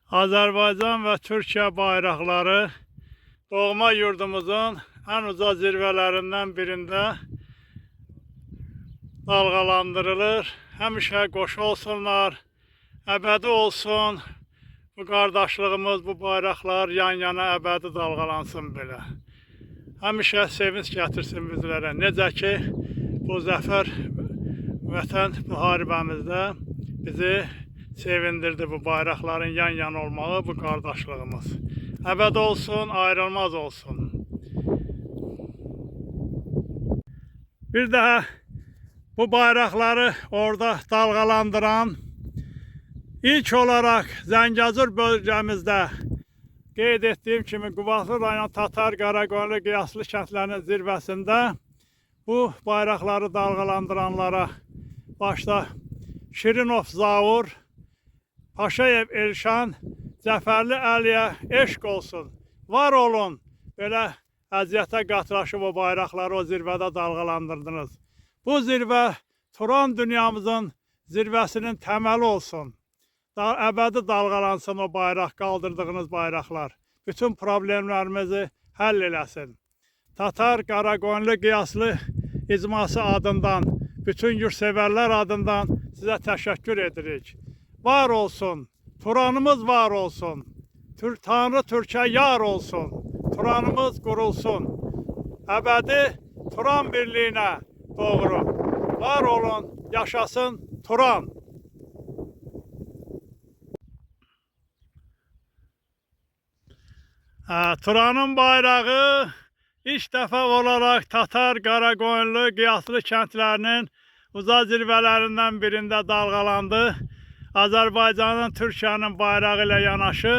Azərbaycan və Türkiyə bayraqları doğma yurdumuzun ən uca zirvələrindən birində dalğalandırılır. Həmişə qoşu olsunlar, əbədi olsun. Bu qardaşlığımız, bu bayraqlar yan-yana əbədi dalğalansın belə. Həmişə sevinç gətirsin bizlərə. Necə ki, bu zəfər vətən müharibəmizdə bizi sevindirdi bu bayraqların yan-yana olmağı, bu qardaşlığımız. Əbədi olsun, ayrılmaz olsun. Bir daha bu bayraqları orada dalğalandıran ilk olarak Zəngəzur bölgəmizdə qeyd etdiyim kimi Qubadlı rayon Tatar, Qaraqoyunlu, Qiyaslı kəndlərinin zirvəsində bu bayraqları dalğalandıranlara başda Şirinov Zavur, Paşayev Elşan, Cəfərli Əliyə eşq olsun, var olun. Belə əziyyətə qatlaşıb o bayraqları o zirvədə dalğalandırdınız. Bu zirvə Turan dünyamızın zirvəsinin təməli olsun. Əbədi dalğalansın o bayraq, qaldırdığınız bayraqlar. Bütün problemlərimizi həll eləsin. Tatar, Qaraqoyunlu, Qiyaslı icması adından, bütün yurtsevərlər adından sizə təşəkkür edirik. Var olsun, Turanımız var olsun. Tanrı Türkiyə yar olsun. Turanımız qurulsun. Əbədi Turan birliyinə doğru. Var olun, yaşasın Turan. Turanın bayrağı ilk dəfə olaraq Tatar, Qaraqoyunlu, Qiyaslı kəndlərinin uca zirvələrindən birində dalğalandı. Azərbaycanın, Türkiyənin bayrağı ilə yanaşı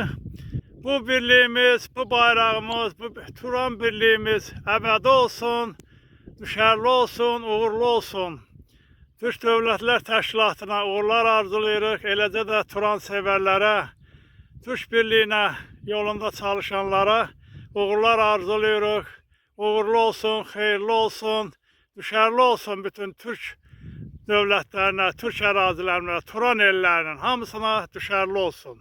bu birliyimiz, bu bayrağımız, bu Turan birliyimiz əbədi olsun, düşərli olsun, uğurlu olsun. Türk Dövlətlər Təşkilatına uğurlar arzulayırıq, eləcə də Turan sevərlərə, Türk birliyinə yolunda çalışanlara uğurlar arzulayırıq. Uğurlu olsun, xeyirli olsun, düşərli olsun bütün Türk dövlətlərinə, Türk ərazilərinə, Turan ellərinin hamısına düşərli olsun.